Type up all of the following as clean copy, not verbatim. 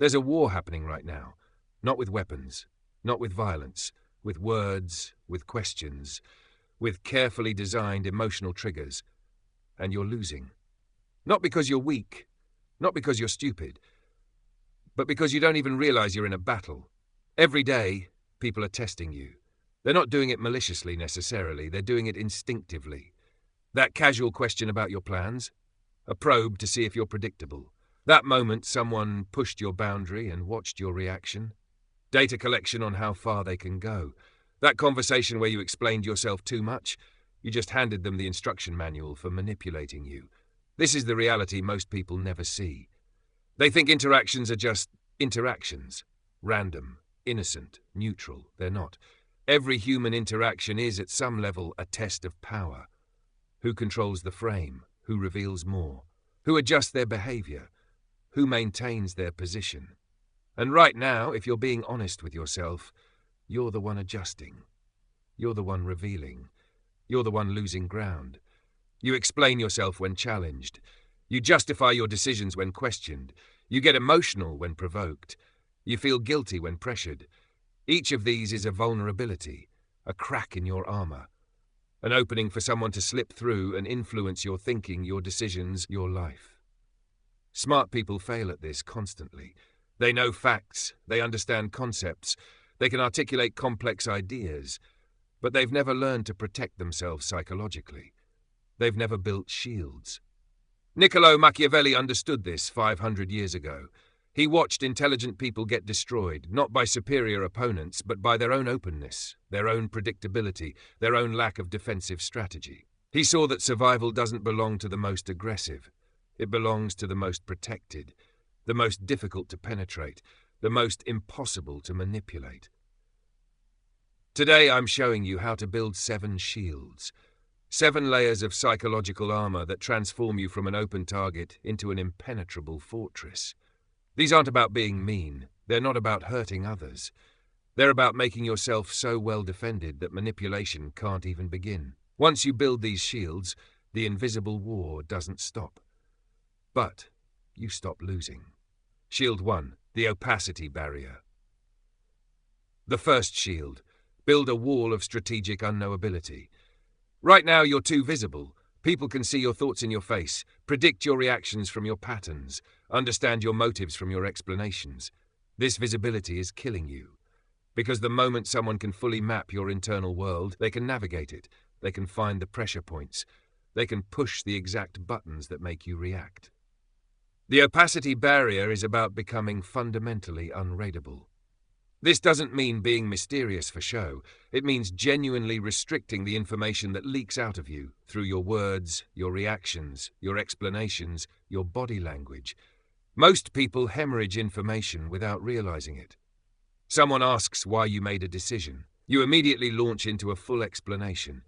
There's a war happening right now, not with weapons, not with violence, with words, with questions, with carefully designed emotional triggers, and you're losing. Not because you're weak, not because you're stupid, but because you don't even realize you're in a battle. Every day, people are testing you. They're not doing it maliciously necessarily, they're doing it instinctively. That casual question about your plans, a probe to see if you're predictable. That moment someone pushed your boundary and watched your reaction. Data collection on how far they can go. That conversation where you explained yourself too much, you just handed them the instruction manual for manipulating you. This is the reality most people never see. They think interactions are just interactions. Random, innocent, neutral. They're not. Every human interaction is, at some level, a test of power. Who controls the frame? Who reveals more? Who adjusts their behavior? Who maintains their position? And right now, if you're being honest with yourself, you're the one adjusting. You're the one revealing. You're the one losing ground. You explain yourself when challenged. You justify your decisions when questioned. You get emotional when provoked. You feel guilty when pressured. Each of these is a vulnerability, a crack in your armor, an opening for someone to slip through and influence your thinking, your decisions, your life. Smart people fail at this constantly. They know facts, they understand concepts, they can articulate complex ideas, but they've never learned to protect themselves psychologically. They've never built shields. Niccolo Machiavelli understood this 500 years ago. He watched intelligent people get destroyed, not by superior opponents, but by their own openness, their own predictability, their own lack of defensive strategy. He saw that survival doesn't belong to the most aggressive. It belongs to the most protected, the most difficult to penetrate, the most impossible to manipulate. Today I'm showing you how to build 7 shields, 7 layers of psychological armor that transform you from an open target into an impenetrable fortress. These aren't about being mean. They're not about hurting others. They're about making yourself so well defended that manipulation can't even begin. Once you build these shields, the invisible war doesn't stop. But you stop losing. Shield 1, the opacity barrier. The first shield, build a wall of strategic unknowability. Right now you're too visible. People can see your thoughts in your face, predict your reactions from your patterns, understand your motives from your explanations. This visibility is killing you. Because the moment someone can fully map your internal world, they can navigate it, they can find the pressure points, they can push the exact buttons that make you react. The opacity barrier is about becoming fundamentally unreadable. This doesn't mean being mysterious for show. It means genuinely restricting the information that leaks out of you through your words, your reactions, your explanations, your body language. Most people hemorrhage information without realizing it. Someone asks why you made a decision. You immediately launch into a full explanation.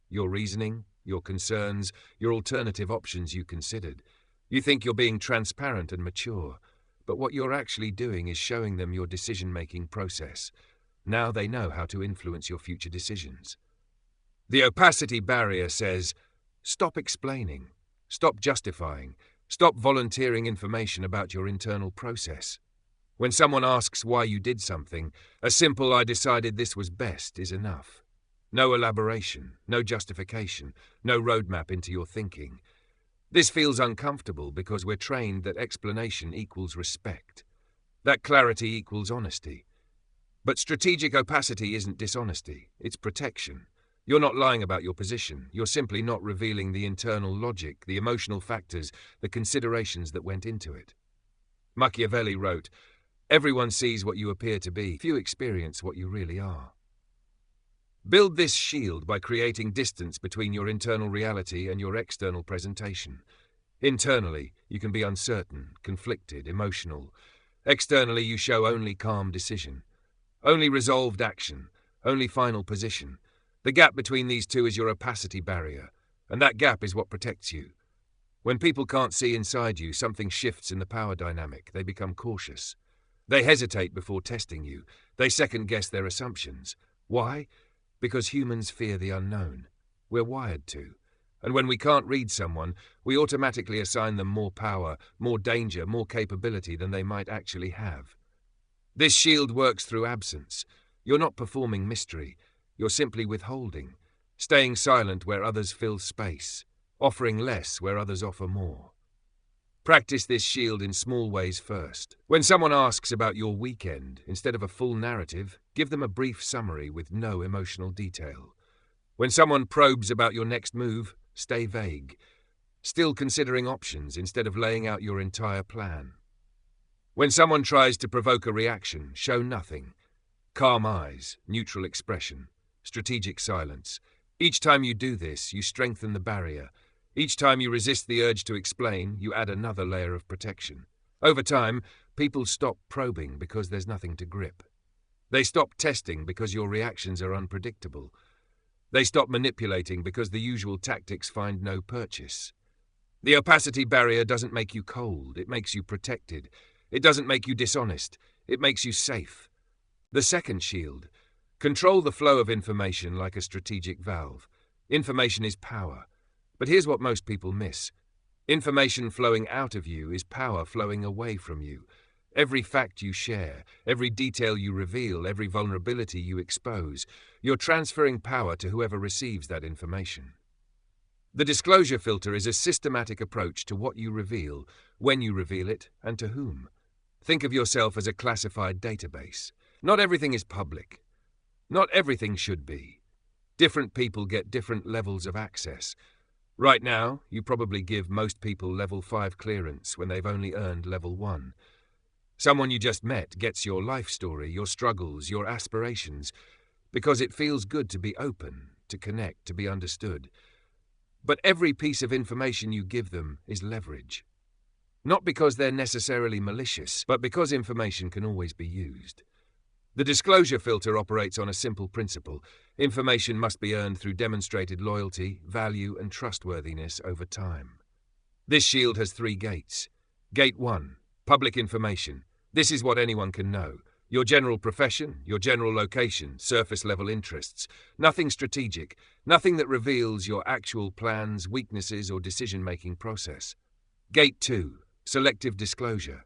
Your reasoning, your concerns, your alternative options you considered. You think you're being transparent and mature. But what you're actually doing is showing them your decision-making process. Now they know how to influence your future decisions. The opacity barrier says, stop explaining, stop justifying, stop volunteering information about your internal process. When someone asks why you did something, a simple "I decided this was best" is enough. No elaboration, no justification, no roadmap into your thinking. This feels uncomfortable because we're trained that explanation equals respect, that clarity equals honesty. But strategic opacity isn't dishonesty, it's protection. You're not lying about your position, you're simply not revealing the internal logic, the emotional factors, the considerations that went into it. Machiavelli wrote, "Everyone sees what you appear to be, few experience what you really are." Build this shield by creating distance between your internal reality and your external presentation. Internally, you can be uncertain, conflicted, emotional. Externally, you show only calm decision, only resolved action, only final position. The gap between these two is your opacity barrier, and that gap is what protects you. When people can't see inside you, something shifts in the power dynamic. They become cautious. They hesitate before testing you. They second-guess their assumptions. Why? Because humans fear the unknown. We're wired to. And when we can't read someone, we automatically assign them more power, more danger, more capability than they might actually have. This shield works through absence. You're not performing mystery. You're simply withholding, staying silent where others fill space, offering less where others offer more. Practice this shield in small ways first. When someone asks about your weekend, instead of a full narrative, give them a brief summary with no emotional detail. When someone probes about your next move, stay vague, still considering options instead of laying out your entire plan. When someone tries to provoke a reaction, show nothing. Calm eyes, neutral expression, strategic silence. Each time you do this, you strengthen the barrier. Each time you resist the urge to explain, you add another layer of protection. Over time, people stop probing because there's nothing to grip. They stop testing because your reactions are unpredictable. They stop manipulating because the usual tactics find no purchase. The opacity barrier doesn't make you cold, it makes you protected. It doesn't make you dishonest, it makes you safe. The second shield. Control the flow of information like a strategic valve. Information is power. But here's what most people miss. Information flowing out of you is power flowing away from you. Every fact you share, every detail you reveal, every vulnerability you expose, you're transferring power to whoever receives that information. The disclosure filter is a systematic approach to what you reveal, when you reveal it, and to whom. Think of yourself as a classified database. Not everything is public. Not everything should be. Different people get different levels of access. Right now, you probably give most people level 5 clearance when they've only earned level 1. Someone you just met gets your life story, your struggles, your aspirations, because it feels good to be open, to connect, to be understood. But every piece of information you give them is leverage. Not because they're necessarily malicious, but because information can always be used. The disclosure filter operates on a simple principle. Information must be earned through demonstrated loyalty, value, and trustworthiness over time. This shield has 3 gates. Gate 1, public information. This is what anyone can know. Your general profession, your general location, surface-level interests. Nothing strategic, nothing that reveals your actual plans, weaknesses, or decision-making process. Gate 2, selective disclosure.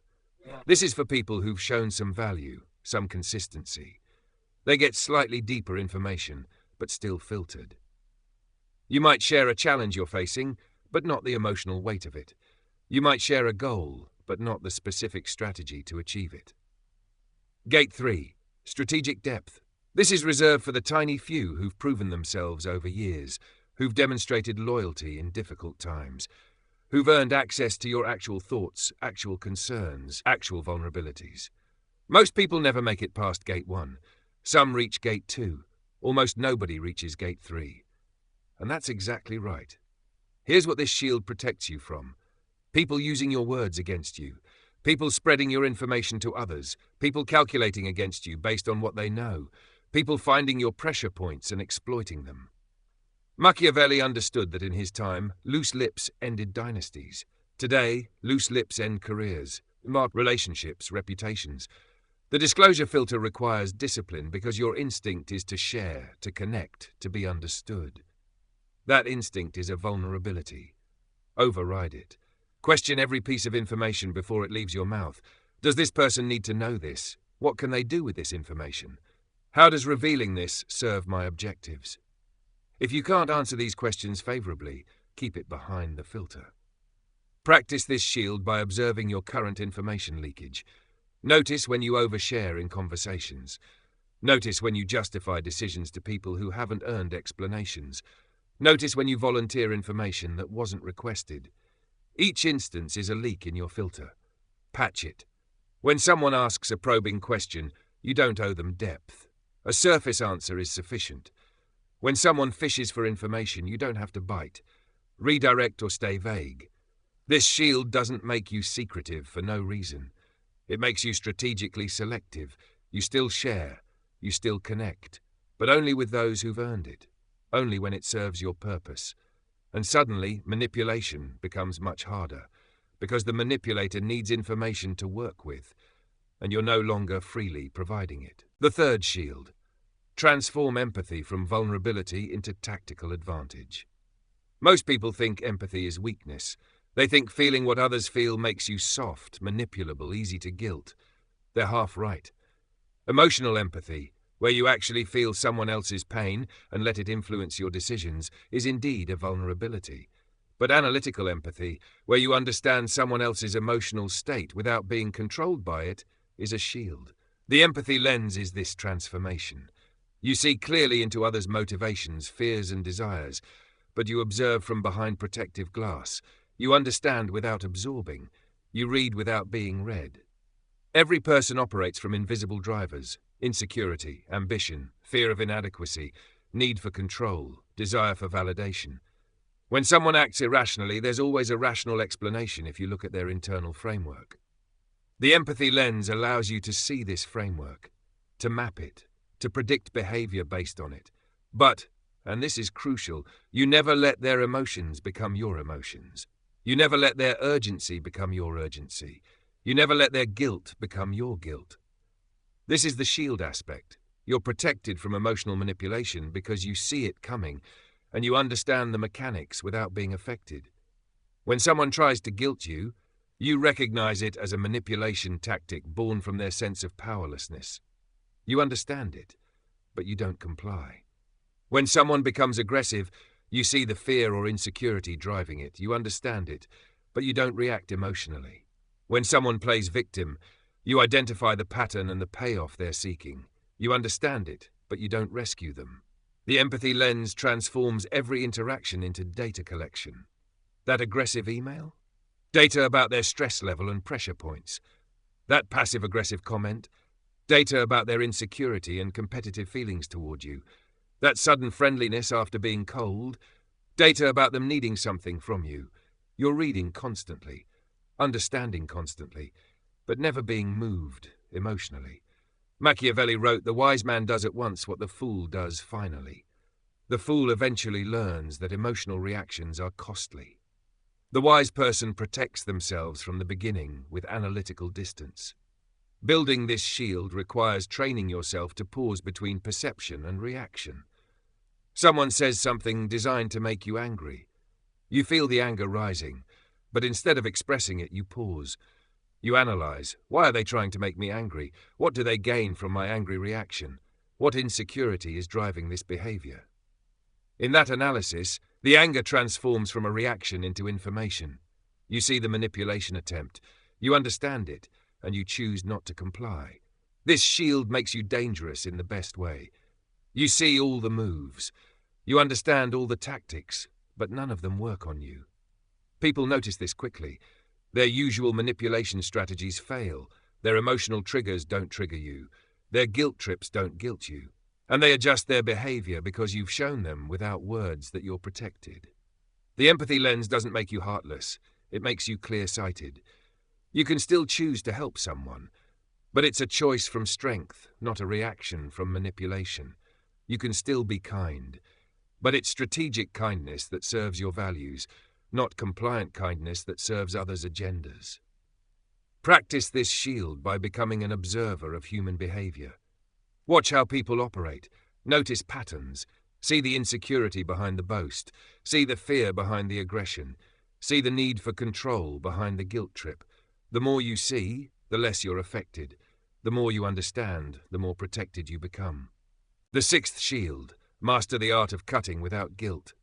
This is for people who've shown some value, some consistency. They get slightly deeper information, but still filtered. You might share a challenge you're facing, but not the emotional weight of it. You might share a goal, but not the specific strategy to achieve it. Gate 3, strategic depth. This is reserved for the tiny few who've proven themselves over years, who've demonstrated loyalty in difficult times, who've earned access to your actual thoughts, actual concerns, actual vulnerabilities. Most people never make it past Gate 1. Some reach Gate 2. Almost nobody reaches Gate 3. And that's exactly right. Here's what this shield protects you from. People using your words against you. People spreading your information to others. People calculating against you based on what they know. People finding your pressure points and exploiting them. Machiavelli understood that in his time, loose lips ended dynasties. Today, loose lips end careers, mark relationships, reputations. The disclosure filter requires discipline because your instinct is to share, to connect, to be understood. That instinct is a vulnerability. Override it. Question every piece of information before it leaves your mouth. Does this person need to know this? What can they do with this information? How does revealing this serve my objectives? If you can't answer these questions favorably, keep it behind the filter. Practice this shield by observing your current information leakage. Notice when you overshare in conversations. Notice when you justify decisions to people who haven't earned explanations. Notice when you volunteer information that wasn't requested. Each instance is a leak in your filter. Patch it. When someone asks a probing question, you don't owe them depth. A surface answer is sufficient. When someone fishes for information, you don't have to bite. Redirect or stay vague. This shield doesn't make you secretive for no reason. It makes you strategically selective. You still share, you still connect, but only with those who've earned it, only when it serves your purpose. And suddenly, manipulation becomes much harder, because the manipulator needs information to work with, and you're no longer freely providing it. The third shield. Transform empathy from vulnerability into tactical advantage. Most people think empathy is weakness. They think feeling what others feel makes you soft, manipulable, easy to guilt. They're half right. Emotional empathy, where you actually feel someone else's pain and let it influence your decisions, is indeed a vulnerability. But analytical empathy, where you understand someone else's emotional state without being controlled by it, is a shield. The empathy lens is this transformation. You see clearly into others' motivations, fears and desires, but you observe from behind protective glass. You understand without absorbing. You read without being read. Every person operates from invisible drivers: insecurity, ambition, fear of inadequacy, need for control, desire for validation. When someone acts irrationally, there's always a rational explanation if you look at their internal framework. The empathy lens allows you to see this framework, to map it, to predict behavior based on it. But, and this is crucial, you never let their emotions become your emotions. You never let their urgency become your urgency. You never let their guilt become your guilt. This is the shield aspect. You're protected from emotional manipulation because you see it coming, and you understand the mechanics without being affected. When someone tries to guilt you, you recognize it as a manipulation tactic born from their sense of powerlessness. You understand it, but you don't comply. When someone becomes aggressive, you see the fear or insecurity driving it. You understand it, but you don't react emotionally. When someone plays victim, you identify the pattern and the payoff they're seeking. You understand it, but you don't rescue them. The empathy lens transforms every interaction into data collection. That aggressive email? Data about their stress level and pressure points. That passive-aggressive comment? Data about their insecurity and competitive feelings toward you. That sudden friendliness after being cold? Data about them needing something from you. You're reading constantly, understanding constantly, but never being moved emotionally. Machiavelli wrote, "The wise man does at once what the fool does finally." The fool eventually learns that emotional reactions are costly. The wise person protects themselves from the beginning with analytical distance. Building this shield requires training yourself to pause between perception and reaction. Someone says something designed to make you angry. You feel the anger rising, but instead of expressing it, you pause. You analyze. Why are they trying to make me angry? What do they gain from my angry reaction? What insecurity is driving this behavior? In that analysis, the anger transforms from a reaction into information. You see the manipulation attempt, you understand it, and you choose not to comply. This shield makes you dangerous in the best way. You see all the moves. You understand all the tactics, but none of them work on you. People notice this quickly. Their usual manipulation strategies fail. Their emotional triggers don't trigger you. Their guilt trips don't guilt you. And they adjust their behavior because you've shown them without words that you're protected. The empathy lens doesn't make you heartless. It makes you clear-sighted. You can still choose to help someone, but it's a choice from strength, not a reaction from manipulation. You can still be kind, but it's strategic kindness that serves your values, not compliant kindness that serves others' agendas. Practice this shield by becoming an observer of human behavior. Watch how people operate. Notice patterns. See the insecurity behind the boast. See the fear behind the aggression. See the need for control behind the guilt trip. The more you see, the less you're affected. The more you understand, the more protected you become. The sixth shield: master the art of cutting without guilt.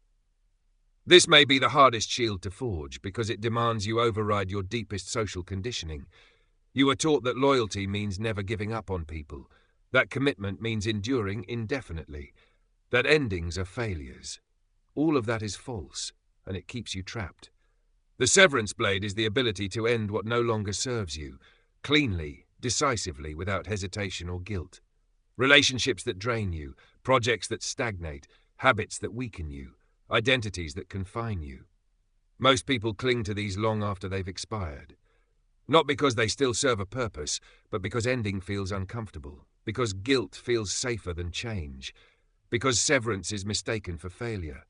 This may be the hardest shield to forge because it demands you override your deepest social conditioning. You are taught that loyalty means never giving up on people, that commitment means enduring indefinitely, that endings are failures. All of that is false, and it keeps you trapped. The severance blade is the ability to end what no longer serves you, cleanly, decisively, without hesitation or guilt. Relationships that drain you, projects that stagnate, habits that weaken you, identities that confine you. Most people cling to these long after they've expired. Not because they still serve a purpose, but because ending feels uncomfortable, because guilt feels safer than change, because severance is mistaken for failure.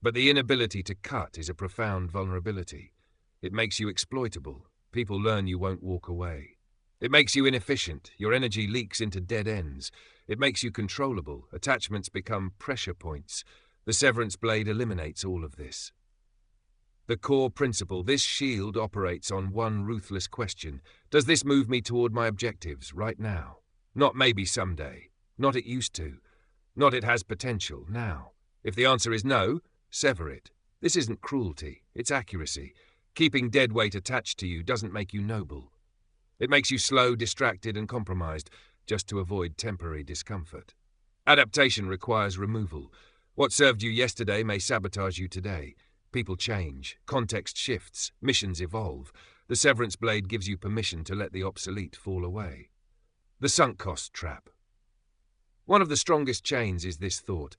But the inability to cut is a profound vulnerability. It makes you exploitable. People learn you won't walk away. It makes you inefficient. Your energy leaks into dead ends. It makes you controllable. Attachments become pressure points. The Severance blade eliminates all of this. The core principle, this shield operates on one ruthless question. Does this move me toward my objectives right now? Not maybe someday. Not it used to. Not it has potential now. If the answer is no, sever it. This isn't cruelty, it's accuracy. Keeping dead weight attached to you doesn't make you noble. It makes you slow, distracted, and compromised, just to avoid temporary discomfort. Adaptation requires removal. What served you yesterday may sabotage you today. People change, context shifts, missions evolve. The Severance blade gives you permission to let the obsolete fall away. The sunk cost trap. One of the strongest chains is this thought: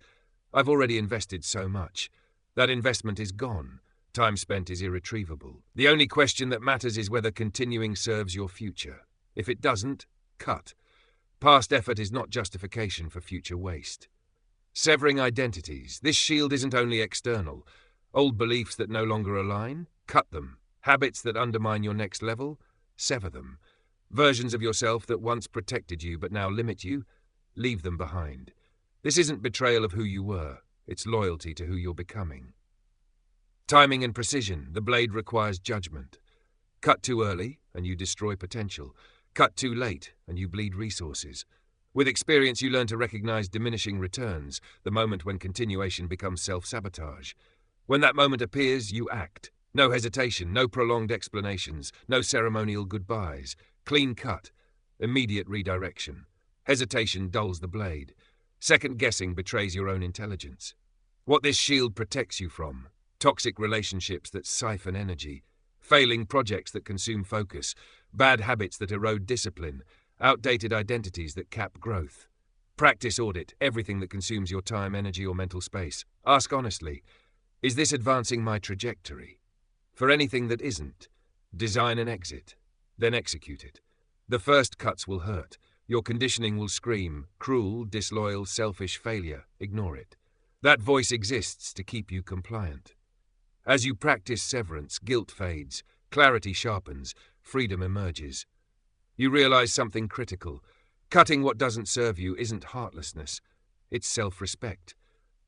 I've already invested so much. That investment is gone. Time spent is irretrievable. The only question that matters is whether continuing serves your future. If it doesn't, cut. Past effort is not justification for future waste. Severing identities. This shield isn't only external. Old beliefs that no longer align? Cut them. Habits that undermine your next level? Sever them. Versions of yourself that once protected you but now limit you? Leave them behind. This isn't betrayal of who you were. It's loyalty to who you're becoming. Timing and precision. The blade requires judgment. Cut too early, and you destroy potential. Cut too late, and you bleed resources. With experience, you learn to recognize diminishing returns, the moment when continuation becomes self-sabotage. When that moment appears, you act. No hesitation, no prolonged explanations, no ceremonial goodbyes. Clean cut. Immediate redirection. Hesitation dulls the blade. Second-guessing betrays your own intelligence. What this shield protects you from: toxic relationships that siphon energy, failing projects that consume focus, bad habits that erode discipline, outdated identities that cap growth. Practice audit everything that consumes your time, energy, or mental space. Ask honestly, is this advancing my trajectory? For anything that isn't, design an exit, then execute it. The first cuts will hurt. Your conditioning will scream, cruel, disloyal, selfish, failure. Ignore it. That voice exists to keep you compliant. As you practice severance, guilt fades, clarity sharpens, freedom emerges. You realize something critical. Cutting what doesn't serve you isn't heartlessness. It's self-respect.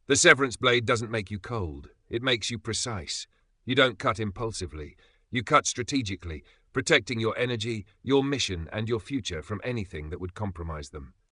The severance blade doesn't make you cold. It makes you precise. You don't cut impulsively. You cut strategically, protecting your energy, your mission, and your future from anything that would compromise them.